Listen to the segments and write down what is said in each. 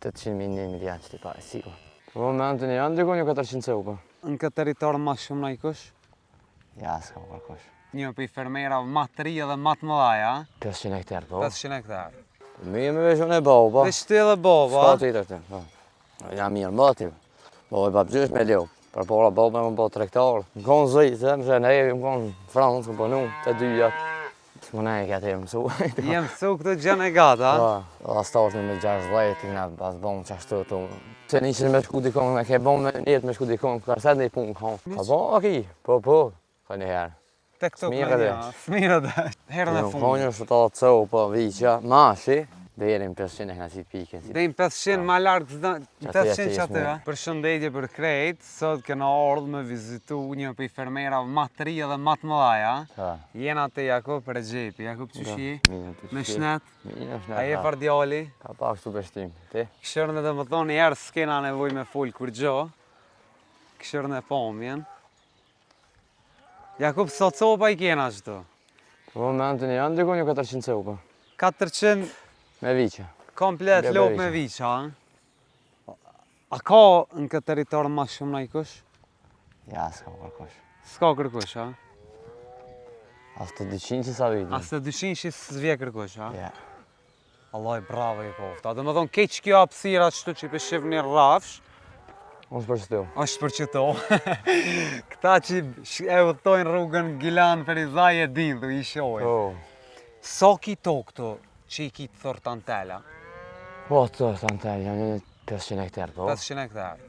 800.000 miliard që ti pare, sigur. Në momentin janë ndikon një 400 ceupa. Në këtë territor ma shumë në i kush? Ja, s'ka kërkosh. Një për i fermerave ma të ri edhe ma të mëdhaja. 500 hektar, po. 500 hektar. Mi me veç unë e bau, po. Veç ti edhe bova. S'ka të i të këtë, po. Ja mirë, më ti. Bo e papgjysh me leu. Për pola bau me më bo 3 hektar. Më konë zëjtë, më shenë evi, më konë Francë, më ponu, të dyjat. Më ne e këtë e mësu. Jem mësu këtë gjënë e gata? Po, da stashme me 60, i nga pas bon qashtu të. Se nishin me shku dikon, me ke bon me njetë me shku dikon, kërë set një punë kënë. Ka bon aki, po, ka një herë. Te këto kënë një, smira dhe. Herën e fundë. Konjë është të të cëu, po, vicja, mashi. Derim 500 e këna si pike. Dejmë 500 ma lartë, 500 që atë. Për shëndetje për krejt, sot këna ardhë me vizitu një për i fermerave ma të ri edhe ma të mëdhaja. Jena te Jakub Regjepi. Jakub qëshi? Me shnet? A je par djali? Ka pak shtu beshtim, ti? Këshërën edhe më thonë njerë s'kena nevoj me full kur gjo. Këshërën e pomjen. Jakub, sa copa i kena qëto? Në momentin janë ndikon një 400 ceupa. 400... Me viqa. Komplet lop me viqa, a ka në këtë territor ma shumë në i kush? Ja, s'ka kërkosh. S'ka kërkush, a? As të 200 që sa vitin. As të 200 që s'vje kërkush, a? Ja. Allah i bravo i kofta. Dhe më thonë, keq kjo apsira qëtu që i pëshiv një rrafsh. Unë për qëto. Është për qëto. Këta që e vëtojnë rrugën Gilan Ferizaj e din, dhe i shojnë. Sa ki to këto? Që i kitë thërë tantela? Po, të tantela, jam një 500 hektar, po. 500 hektar.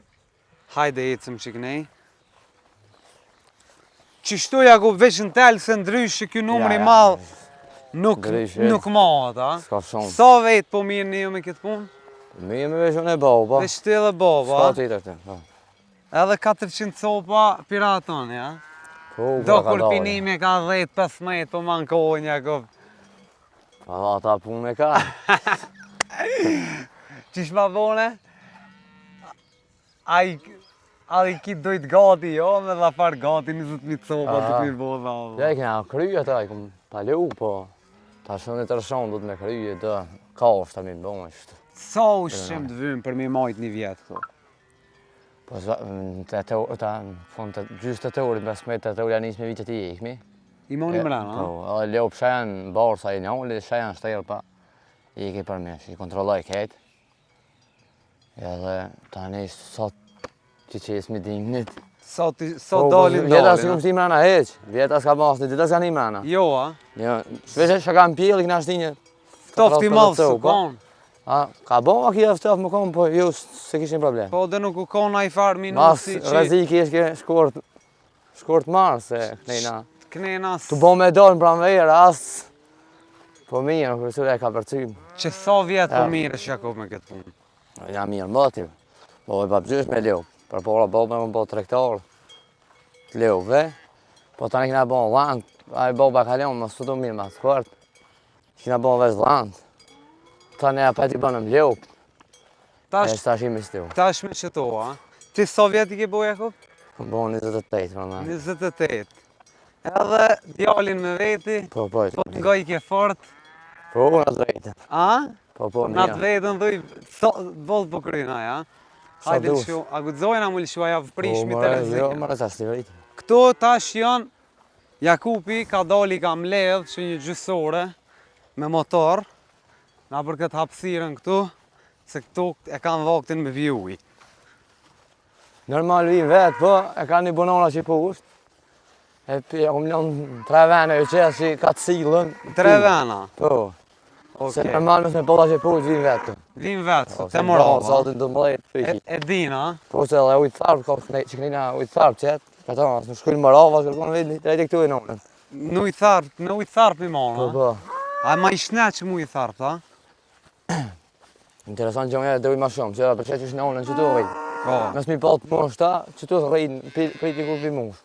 Hajde ecëm që kënej. Qështu Jakub veç në telë se ndryshë kjo numëri malë nuk mahat, a? Ska shumë. Sa vetë po mirë një me këtë punë? Mirë me veç unë e bau, po. Veç ti edhe bova? Ska të i të këtë, po. Edhe 400 copa piraton, ja? Po, do kur pinime ka 10-15 po mankojnë, Jakub. Pa ta punë e ka. Qish ma vone? A i kitë dojtë gati, jo? Me dha farë gati 20.000 copa të mirë bodha. Ja i kena kryje ta, i kom palu, po. Ta shumë një tërshonë du të me kryje, dhe ka është ta mi bëmë ishtë. Sa ushqim të vymë për mi majtë një vjetë, këto? Po, gjysë të teorit, bes me të teoria njës me vitet i ikmi. I moni mrena, a? Po, leo për shajan barë sa i njolli, shajan shtelë pa i ki për mesh, i kontrolloj ketë. Edhe tani sot që qesë mi dimnit. Sa dalin? Vjeta s'kom shti mrena heq, vjeta s'ka basni, dita s'ka një mrena. Jo, a? Shvesh që ka në pjellë, i këna shti një... Ftofti malë s'u konë? Ka bo, a kia ftoft më konë, po ju se kishin problem. Po dhe nuk u konë a i farë minusi që... Mas raziki ishke shkort marë se knejna. Të bo me dorë në pranverë, asë... Po mirë, në kërësur e ka përcym. Që sa vjetë po mirë është Jakub me këtë punë? Ja mirë, motiv. Bo e papgjysh me leu. Për pola bo me më bo 3 hektar. Të leuve. Po tani kina bo land. A i bo bakalion, më së të mirë, ma të skort. Kina bo veç land. Tani a peti bo në më leu. E shtash imi stiu. Tash me qëto, a? Ti sa vjetë i ke bo, Jakub? Bo 28, për me. 28. Edhe djalin me veti, po të nga i ke fort. Po, në të vetën. A? Po, mirë. Në të vetën dhuj, volë po kryna, ja? Hajde lëshu, a gudzojna mu lëshu, aja vëprishmi të rëzikja. Jo, më rëzas të vritë. Këto tash janë, Jakupi ka dali ka mledh që një gjysore me motor, na për këtë hapsiren këtu, se këtu e kanë vaktin me vjuj. Normal vijin vetë, po, e kanë një bonona që i pusht. E kom lënë 3 vene e qesë që ka të cilën. 3 vena? Po. Se normal me pola që pusht vijin vetë. Vijin vetë, te morava. Zotin të mlejt. E dina? Po se edhe ujtë tharpë, që kënina ujtë tharpë qëtë. Ka ta, në shkullë morava, kërkonë vidi, të rejtë këtu i nonën. Në ujtë tharpë i mona? Po. A ma i shne që mu ujtë tharpë, ta? Interesant që më jetë dhe ujtë ma shumë, që edhe përqe që shë nonën që tu rritë. Po. Nësë mi patë mosh ta, që tu rritë, priti kur pi mosh.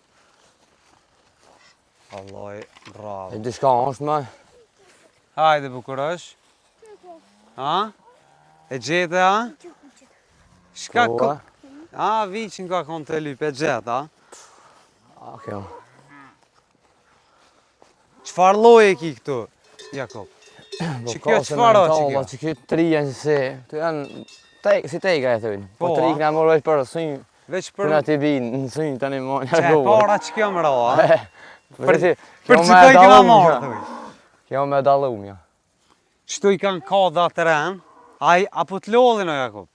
Allah, bravo. E di shka është me? Hajde bukur është. Ha? E gjete, ha? Shka ko... A, viqin ka konë të lyp, e gjete, ha? A, kjo. Qfar loj e ki këtu, Jakub? Që kjo qfar o që kjo? Që kjo 3 janë që se, të janë Si tejka e thujnë. Po Po, të rikë nga morë veç për sënjë. Veç Për për... nga t'i binë, në sënjë tani më Që e para që kjo më roa, Për që që të i këna marrë, thuj. Kjo me dalum, ja. Qëtu i kanë ka dha të ren, apo të lodhin o Jakub?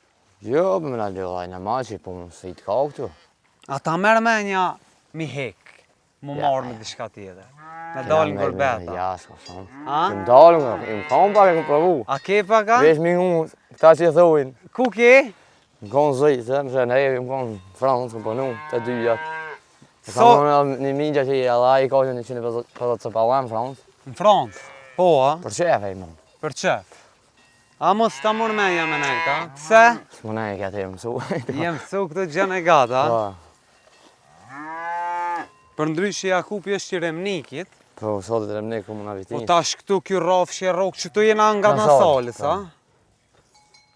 Jo, për me në lodhaj në maqi, po më së i t'ka këtu. A ta merë me nja mi hek, mu Ja, marrë me diçka tjetër. Me dalin kërbeta. Ja, s'ka shumë. A? Kem dalun, kem kam pak e kem provu. A ke pa ka? Vesh mi unë, këta që i thujnë. Ku ke? Më konë zëjtë, më shenë hevi, më konë Francë, më punu, të dy jatë. So- Ka më një mingja që i edhe i ka që 150 cëpalla në Francë. Në Francë. Po, a? Për qef e i më. Për qef. A mos ta mor me nja me nejta? Pse? S'më ne e këtë e mësu. Jem su këtë gjën e gata. Po, Për ndryshë Jakupi është i Remnikit. po, sotit e më ne këmë në Po vitinë. tash këtu kjo rafshje rokë, që tu jena nga Në në Salë, salës, a?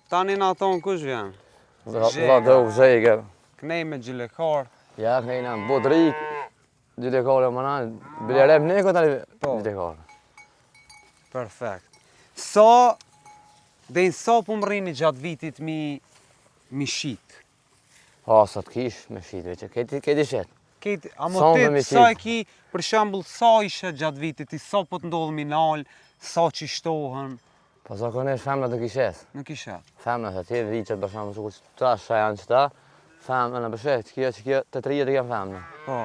Tani në tonë kush vjen? Vla do zhejke. Knej me gjilekar. Ja, kënejna në bodrik. Dyte kore më në, biljarem ne këtë tani Po. dyte kore. Perfekt. Sa, dhe në sa po më rrini gjatë vitit mi shit? O, sot kish me shitve që keti shetë. Keti, a mo Sa ti, me mi sa e shit? ki, për shembull, sa ishe gjatë vitit, i sa po të ndodhë mi nalë, sa që i shtohen, Po zakonisht femna të kishes. nuk ishe. Femna të tjerë viqet për shumë shukur që ta shë janë qëta. Femna në përshet, që kjo të trijet të kemë femna. Po,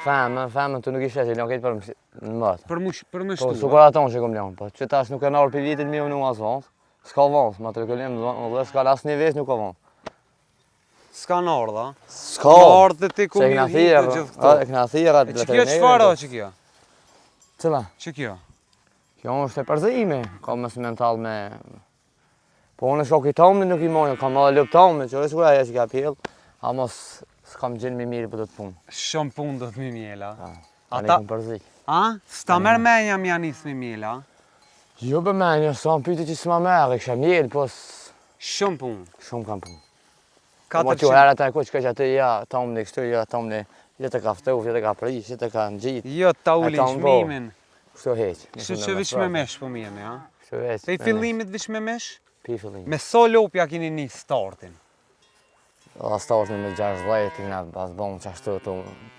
Femna të nuk i shesh, i lënë këtë për në mëtë. për më Po, shtu. sukur aton që kom lënë, po që tash nuk e nërë për vitit mi unë as vons. S'ka vons, ma të rekullim dhe s'ka as një vesh nuk ka vons. S'ka në ardha. S'ka! Ardhë dhe ti ku Se mi këna hitë thira, gjithë këto. këna thira E që kjo qëfar o që kjo? Cëla? Që kjo? Kjo është e përzime, ka mësë mental me... Po unë shko ki tomni nuk i mojnë, kam edhe lëp tomni, që është kura e që ka pjellë, a mos s'kam gjenë mi mirë për të të punë. Shumë punë do të mi mjela. Tani kom përzik. A? S'ta merë menja mi anis mi mjela? Jo për menjë, s'am pyti që s'ma merë, kësha mjelë, po Shumë punë. shumë kam punë. Po më që 400. herë ata e kuq që aty, ja, tomni kështu, ja, tomni, jetë ka ftof, jetë ka prish, jetë ka në gjitë, Jo, ta E uli kam po. shmimin. kështu heqë. Kështu që vish me mesh po mirë, ja? Kështu heqë. Te i fillimit vish me mesh? Pi fillim. Me so lopja kini një startin? A startën me 60, ti nga pas bon qashtu,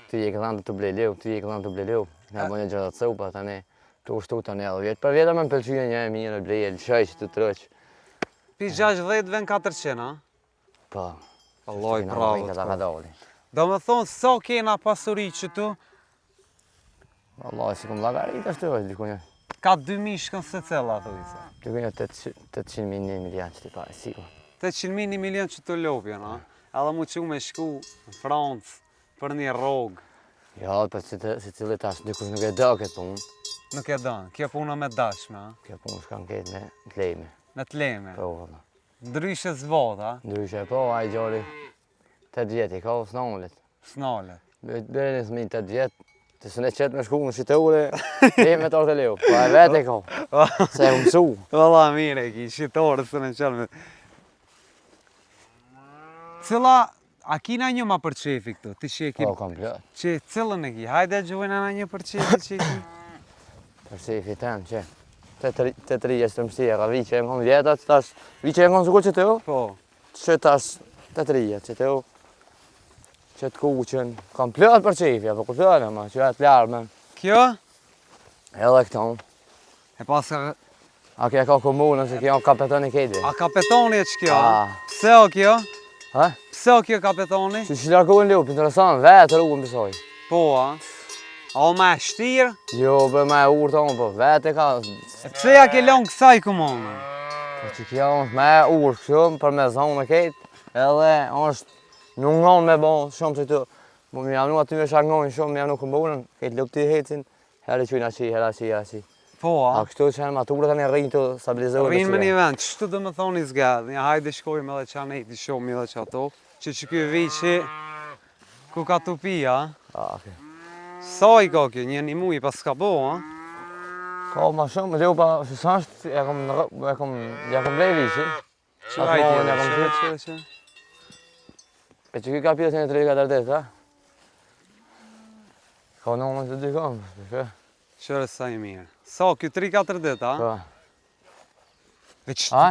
ti e këllan të ble leu, ti e këllan të ble leu. Nga bënë gjëra të cupa, tani, tu shtu tani edhe vjetë. Për vjetë me më pëlqyje një e mirë, ble, lëshëj, të trëq. Pi 60 ven 400, a? Po. Allah i Kena bravo. marrë këta ka doli. Do me thonë, sa kena pasuri që tu, Allah, si kom lagarit ashtu, dikunja. ka 2000 shkën se cella, thujse. Dikunja 800.000 1 milion që ti pare, sigur. 800.000 1 milion që të lopja, na? Edhe mu që me shku në Francë për një rogë. Ja, për si cili tash, dikush nuk e do këtë punë. Nuk e donë, kjo puna me dashme, a? Kjo punë shkan këtë me të lejme. Me të leme. Po, valla. Ndryshe zvota, Ndryshe, po, a i gjori 8 vjeti, ka s'nallit. s'nale. Bërë një smin 8 vjetë, të së ne qëtë me shku në shitore, e me të orë të leo. Po e vetë e ka, se e mësu. Valla mire ki, shqitore së në qëllë me... Cila, a kina një ma për qefi këtu? Ti që e ki... Po, kom plët. Që cilën e ki? Hajde gjojnë në një për qefi që e ki? Për si i fiten, që. Të tri e së të mësia, ka vi që e më konë vjetat, tash, vi që e më konë sukur që të jo, Po. që tash të tri e, që të jo, që të kuqen, kam plët për qefja, po ku plët e ma, që e të ljarëmen, Kjo? edhe këton. E pas ka... A kja ka komunën, se kja kapetoni kejdi. A kapetoni e që kjo? Ah. Pse o kjo? Ha? Pse o kjo kapetoni? Që që largohen lup, interesant, vetë rrugën pësoj. Po, a? A o me shtirë? Jo, për me urë tonë, po vetë e ka, E pse ja ke lonë kësaj kumonë? po që kja është me urë shumë, për me zonë me kejtë, edhe është nuk ngonë me bon shumë që të, mu më jamnu aty me shangojnë shumë, më jamnu komunën, kejtë lup të hecin, herë qujnë ashi, herë ashi, ashi. Po, A a? kështu që janë maturë të një rrinë të stabilizohet. Rinë me një vend, qështu dhe me thoni zgadë, një hajde shkojmë edhe që anë ejti shumë edhe që ato, që kjo vici, ku ka tupi, a? Okej. Sa i ka kjo, një muj pas ka bo, a? Ka ma shumë, leo pa, që sashtë, ja kom blej vici. Që Atë hajde, mohën ja kom që? E që kjo ka pjesën e 3-4 ditë, ha? Ka në të dy kam, shpe. Qërë sa i mirë. Sa, kjo 3-4 dit, a? Po. Veç, A?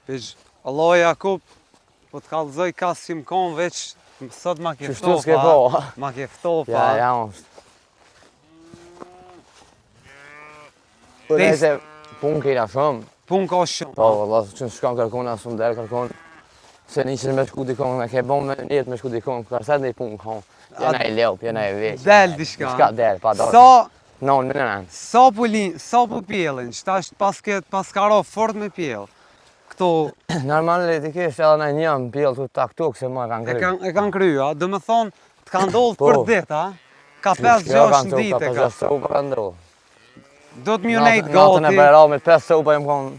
Veç, Allah Jakub, po të kallëzoj kas që më konë veç, sot ma ke Qështu s'ke po. ma ke ftopa. Ja, është. Po nëse punë kena shumë. Punë ka shumë. Po, valla, që në shkon kërkon, asë më delë kërkon. Se një me shku dikon, me ke bon me njetë me shku dikon, kërset në i punë ka. Jena i leup, jena i veç. Del diçka. Diçka del, pa dorë. Sa, Non, më nënë. sa po pjellin, qëta është pas karo fort me pjell. Këto Normalisht edhe në njëm pjellë të taktu, këse ma kanë kry. e kanë kryu, a? Dë me thonë, të kanë ndodhë Po. për dit, a? Ka 5-6 në ditë e ka. 5 sopa kanë ndodhë. Do të mjënejt Natën e gati. Bajramit 5 sopa jem konë,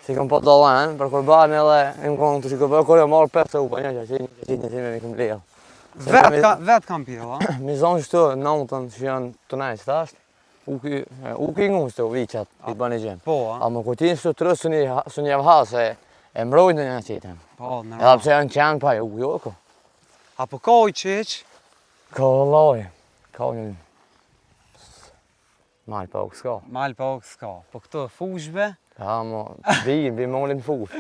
si kom po dolan, për kurban edhe jem konë të shiko për kur e marrë 5 sopa, një që me këm lejë. Vet kam pjell, a? Mi zonë qëtu, natën që janë të nejtë thasht, u ki ngu qëtu viqat, i bani gjemë. Po, a? A më kujtin qëtu të rësë së një vëhasë, e mrojnë në një qitën. Po, Edhe normal. pse janë qenë pa, u jo ko. Apo ka oj qeq, Ka loj, ka një... Malë pa u s'ka. mal pa ok s'ka. Po këto fushbe, Ka mo, bi molin fush.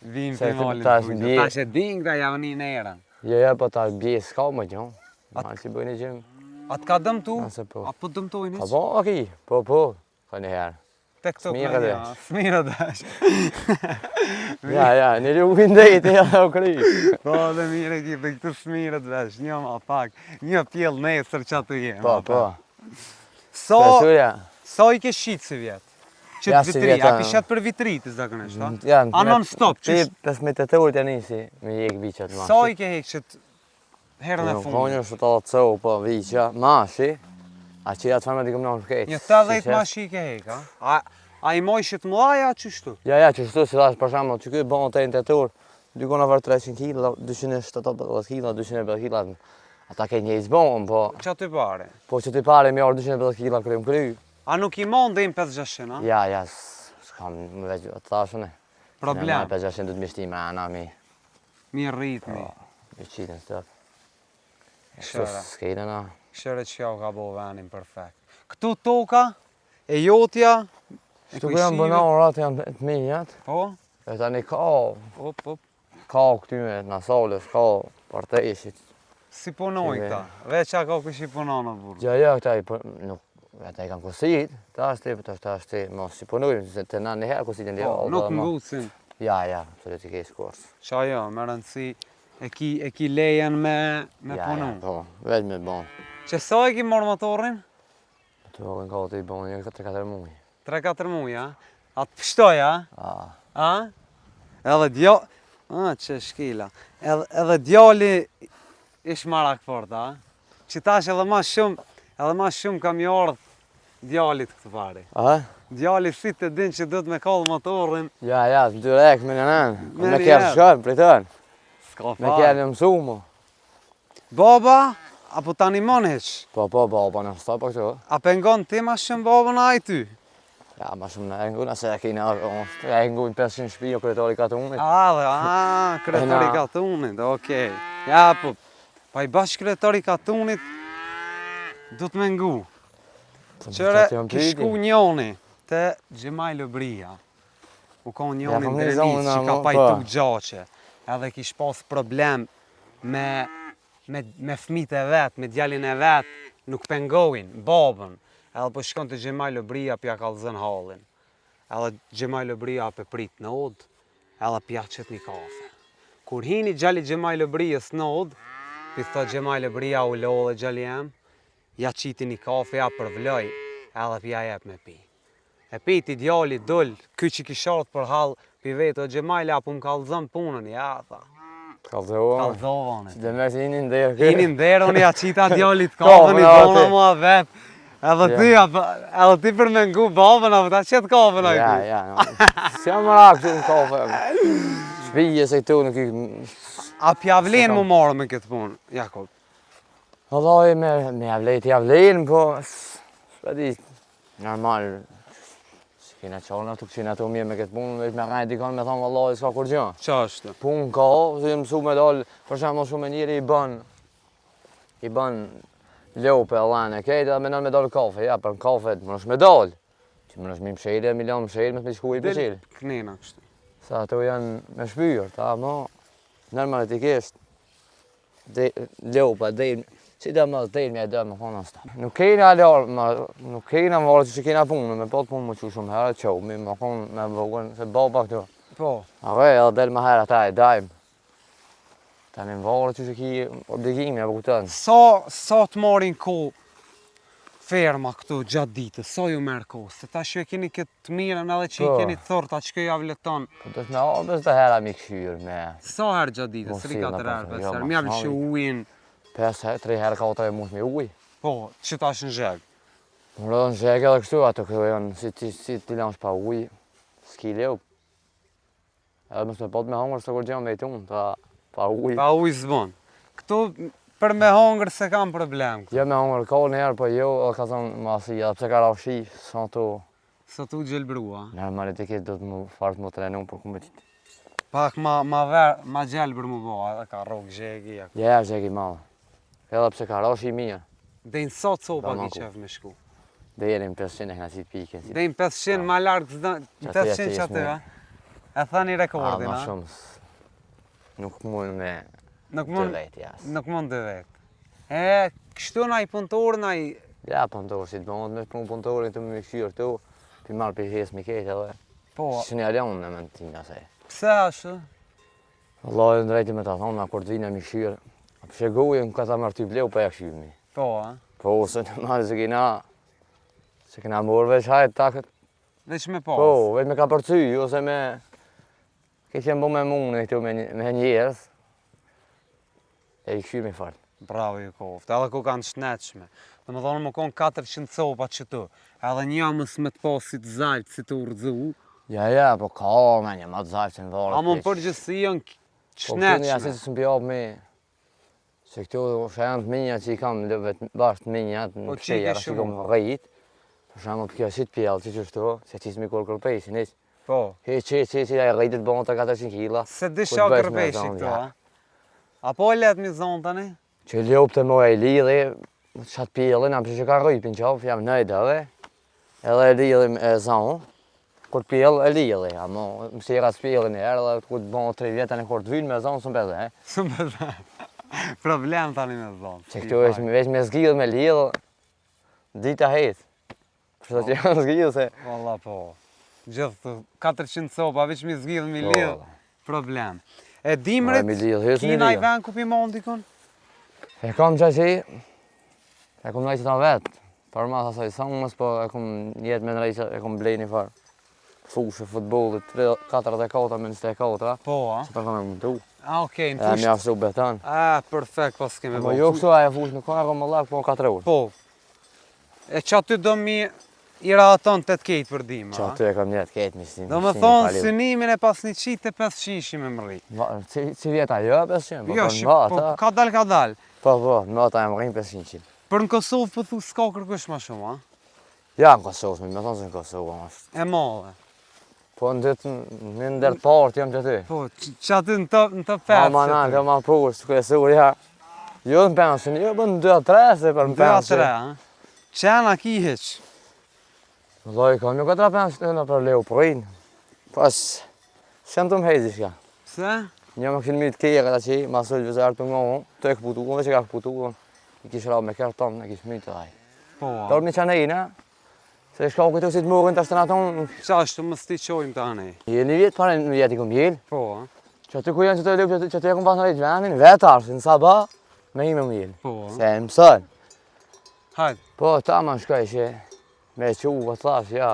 vim Se për të malin tash fushbe. bje- Ta që din këta javë një nërën. Ja, po ta bje s'ka më gjonë. Malë që bëjnë i gjemë. Atë ka dëmtu? Nëse po. Apo dëmtojnë Ka iq? bo, aki, po, ka një herë. Te këto Smirë kërënja, desh. smirë desh. Ja, një u vindejt e ja u kry. Po dhe mire ki dhe këtë smirë desh, një ma pak, një pjell nesër që atë jemë. Po. So, Përsurja, so i ke shqitë si vjetë? Që Ja, të si vitri, vjetë, a ki shetë për vitri të zakonisht, a? janë... A non stop, Ti qysh? 15 orë të nisi me jek viqat mashi. So i ke hekë që të herën e Ka fundit? një shtë të cohu, po viqa, mashi. A që ja të farme t'i këm në shkejtë. Një 80 mashi i ke hekë, a? A i mojshit mëlaja, qështu? Ja, që shtu si thash për shembull, që ky bon të 8 orë, dykon over 300 kg, 270 kg, 250 kg. Ata ke një izbon, po Qa të pare? po që ti pare mi orë 250 kg krym kry. A nuk i mon dhe im 5-600, a? Ja, s'kam më veç të thashën e. Problem, 500 du të mishti me ana mi. mirë rritmi. Mi qitën së tëpë. Kështu Shëra, s'kejtë na. shëre që ja u ka bo venin perfekt. Këtu toka, e jotja, e Shtu ku janë bëna orat janë të minjat. Po, E tani ka op, këty me nasalës, ka partejshit. si punoj këta, veç a ka kush i punon në burë. Ja, këta i nuk, ata i kanë kusit, ta është ti, mos si punojmë, se të na njëherë kusitin dhe Po, nuk ngusin. Ja, të të ke skurs. Qa jo, më rëndësi, e ki lejen me punu. Po, veç me bon. Që sa e ki morë motorin? Të vogën ka të i bon, një 3-4 muaj. 3-4 muja, atë pështoj, a? A? Edhe që shkila. Edhe djali ish marak fort, a? Që tash edhe ma shumë kam i ardhë djalit këtë pari. A? Djali si të din që do të me kallë motorin, Ja, të dyrek me nënën. Me Me një kërë herë. shkërë, për tërë. s'ka Me farë. kërë në mësu mu. Baba, apo ta animon heq? Po, në sta po këtu. A pengon ti ma shumë babën a i ty? Ja, ma shumë në engu, nëse e kina, e engu në 500 shpi, o kretori katunit. Kretori Na. katunit, okej. Ja, po, pa i bash kretori katunit, du të me ngu. Qëre, ki shku njoni të Gjemaj Lëbria. U ka njoni Ja, po, në me Drenis zonë, që ka po. pajtu gjaqe. Edhe kish pas problem me fmit e vetë, me djalin e vetë, nuk pengojnë, babën. Edhe po shkon të Gjemaj Lëbria pja kallëzën hallin. Edhe Gjemaj Lëbria pe prit në odë, edhe pja qët një kafe. Kur hini gjali Gjemaj Lëbrijës në odë, pi thot Gjemaj Lëbria u lodhe gjali jem, ja qiti një kafe, ja përvloj, edhe pja jep me pi. E piti djali dull, ky që kishat për hall, pi vetë, o Gjemajle, apo më kallëzën punën, ja, tha. Kalzohë. Kallëzovane. Dhe me që inin ndërë kërë. Hini ndërë, unë ja qita djalit Kafën, kafën, i a, bona ti. mua vetë. Edhe ti për me ngu babën, apo ta qëtë kafën a këtu. Ja, si jam mëra këtu në kafe. Shpije se këtu në këtu. A pjavlen mu marë me këtë punë, Jakob? Alloj me javlejnë, po... Shpedi, normal. Si kena qonë atë këqina të mirë me këtë punë, veç me rajnë dikon me thonë vallaj, s'ka kur gjë. Qa është? Punë ka, se mësu me dalë, për shemë shumë njëri i bën lope e lanë e kejtë, edhe me nërë me dalë kafe, ja, për në kafe më nësh me dalë. Që më nësh mi mshejle, milion mshejle, me shku i pëshilë. Knena kështë. Sa ato janë me shpyr, ta mo, normalisht, lopa, del, si da më del me dhe më konë asta. Nuk kena nuk kena më që kena punë, me pot punë më që shumë herë, qoh, më konë me vogën, se baba këtu. Po. Are, edhe del më herë ata e dajmë. Ta me më vogën që ki obligimi, apo kuptën. Sa të marin ko ferma këtu gjatë ditës, sa ju merë ko? Se ta që e keni këtë mirën edhe që i keni thorta që kjo javë leton. Po të shme abës të hera mi këshyrë me... Sa herë gjatë ditës, 3-4 herë, 5 herë, mi javë që ujin... 5 herë, 3 herë, 4 herë mush me uj. Po, që ta është në zhegë? Më rëdhë në zhegë edhe kështu, ato këto janë, si ti lansh pa uj, s'ki leu. Edhe mësë me pot me hongër, së kur gjemë me i tunë, pa uj. Pa uj zbon. Këtu për me hongër se kam problem. Jo me hongër, ka njerë, po jo, edhe ka zonë ma si, edhe pse ka rashi, sa to... Sa tu gjelbrua? Normalisht do të më fartë më trenu për kumë qitë. Pak ma gjelbër mu bo, edhe ka rogë zhegi. Ja, zhegi malë. Edhe pse ka rashi mirë. Dejnë sa copa ki qef me shku? Dejnë 500 e këna si pike. Dejnë 500 ma largë, 500 që aty, e thani rekordin, ma shumë, nuk mund me dë vetë, jas. Nuk mund dë vetë. E, kështu na i punëtor, na i... Ja, punëtor, si të mund me punë punëtorin të me këshyrë tu, pi marë për hes mi ketë edhe. Po. Që një alionë në mentina se. Pse ashtu? Allah e ndrejti me ta thonë, na kur të vinë me këshyrë. A për shegojë në këta mërë ty bleu për e këshyrëmi. Po, a? Po, se në marë se kena morë veç hajtë takët. Veç me pas? Po, veç me ka përcy, ose me... Këtë që më bo me mune këtu me njerës. E i këshyrë me fartë. Bravo ju koftë, edhe ku kanë shnetshme. Dhe më thonë më konë 400 copa që tu. Edhe një mës me të pas si të zaltë, si të urdzu. Ja, po ka me një ma të zaltë që në varë. A më në përgjësi janë Po këtu një shnetshme. asit që së m'pjabë me... Se këtu shajan të minja që i kam bashkë të minja, në pësheja, që i kam rejit. Për shamë për kjo asit pjallë që qështu, se qisë mi kur kërpejshin, iq. Po. Që e rejtit bënë të 400 kila. Se disha kërpeshi këtu, a? Apo e letë mi zonë tani? Që ljopë të mojë e lidhe, qatë pjellin, am që ka rejpin qafë, jam nëjdave. Edhe e lidhe e zonë. Kur pjell e lidhe, amo më sira s'pjellin e herë, dhe kur të bënë 3 vjetën e kur të vynë me zonë, së mbeze, Së mbeze. Problem tani me zonë. Që këtu veç me zgjidhë me lidhë, dita hetë. Përsa që janë zgjidhë se... Valla po. Gjithë 400 copa, veç mi zgjidhë mi lidhë, problem. E dimrit, kina i ven ku pi mondi kun? E kam qaqi, e kom nëjtë të vetë. Për ma sasaj sangës, po e kom jetë me nëjtë, e kom blej një farë. Fushë, futbolit, 44 me 24. Po, a? Që për kam e më du. A, okej, në E fushë. mi ashtu beton. A, perfekt, pas keme Po bo. jo kështu aja fushë në kona, kom më lakë, po në 4 orë. Po. E që aty do mi i raton 8 kejtë për dim, Që a? aty e kam jetë ketë mi Do me thonë, synimin e pas një qitë e 500 me më rri. Si vjeta jo, 500, po Jo, në po, vata. ka dal. Po, në vata e më rrinë 500. Për në Kosovë për thu s'ka kërkush ma shumë, a? Ja, në Kosovë, me thonë se në Kosovë, ashtë. E madhe. Po në ndër partë jam që ty. Po, që aty në të petë. Ma në, të ma prush, të kresur, ja. Jo në pensin, jo bën 2-3 se për në pensin. 2-3, a? Qena ki heq. Loj, kam një 4 pensin në për leu përin. Pas, shem të më hejzi shka. Pse? Një më këshin mi të keja këta që, ma sëllë vëzarë të ngohë, të e këputu, dhe që ka këputu, i kishë rao me kërë tonë, e kishë mi të dhaj. Po, a? Dorë një qanë e ina, se shka u këtu si të mërën të ashtë të në tonë. Qashtu më sti qojmë të anej. Jel një vjetë, pare një vjetë i kom jel. Po, a? Që aty ku janë që të lupë, që të e kom pas në rejtë vendin, vetë arshë, në saba, me ime më jel. Po, a? Se e mësën. Hajde. Po, ta më shkaj që me që u, po thash, ja.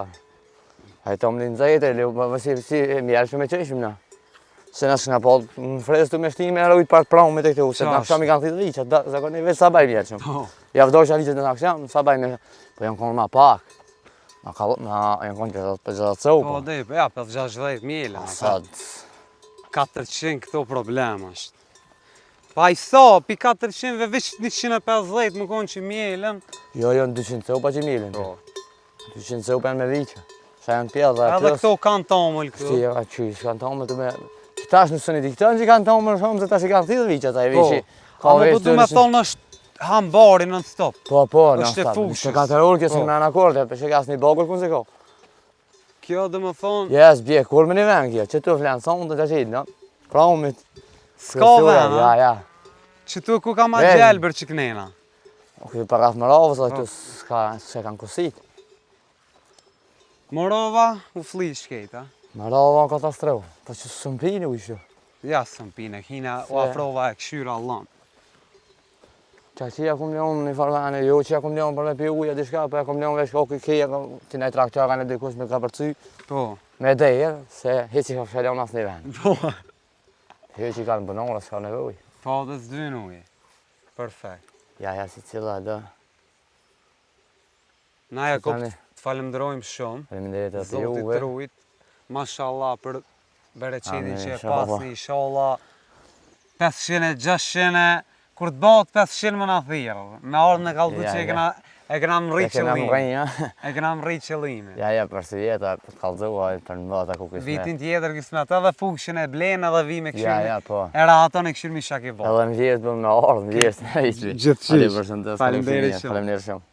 Hajtë më një zajtë, si e mjerë që me qeshim na. Se nësë nga po në frezë të me shtime e rojtë partë pranë me të këtu, se në aksham i kanë thit viqët, zakon e veç sabaj mjerë qëmë. Ja vdoj që viqët në aksham, sabaj me, po janë konë ma pak. Janë konë 50 copa. Po, dhe, ja, 50-60 mjela. Asad. 400 këto problem është. Pa i sa, pi 400 veç 150 më konë që mjelen. Jo, janë 200 copa që mjelen. Po. 200 copa janë me viqë. Sa janë pjellë dhe Edhe këto kanë tomël këtu. Shti, a qysh, kanë tomël të me... Qëtash në sënit i këtën që kanë tomël shumë, se tash i kanë 30 viqë ata e viqë. A më po du me thonë është hambari non stop. Po, në është e stop. fushës. Në 4 orë kjo se në në akorde, për që ka asë një bagër kun se ko. Kjo dhe më thonë... Jes, bje, kur me një ven kjo, që tu flenë sonë të qitë, no? Kramit. S'ka ven, Ja, ja. Që tu ku ka ma gjelbër që kënena? Kjo për rafë më ravës, dhe tu s'e kanë kusit. Morova u fli shkejt, a? Më ravë në katastrofë, po që së më pini u ishu. Ja, së më pine, hina u afrova e këshyra allon. Qa që ja kum leon një farvane, jo që ja kum leon për me pi uja dishka, po ja kum leon vesh koki kje, që nej trakqara në dikush me ka përcy. Po. Me dhejë, se hici ka fsheleon as një ven. Po. Hici ka në bënore, s'ka nevoj. Po dhe s'dyn uje. Perfekt. Ja, si cila dhe. Na Jakub, të falemderojmë shumë. Faleminderit atë Zotit juve. të rujt. Mashallah për bereqetin Amin, që e inshallah. pasni, inshallah. 500, 600, kur të bëhet 500 më na thirrë. Me ardhën e kallëtu që e kena më rritë qëllimin. E kena më rritë qëllimin. Ja, për si vjeta, për të kallëzua, për në bëta ku kismet. Vitin tjetër kismet, edhe fukshin e blenë edhe vi me këshirë. Ja, po. E rahaton e këshirë mi shak i bot. Edhe më vjetë bëm me ardhë, më vjetë. Gjithçysh. Faleminderit shumë. Faleminderit shumë. Faleminderit shumë.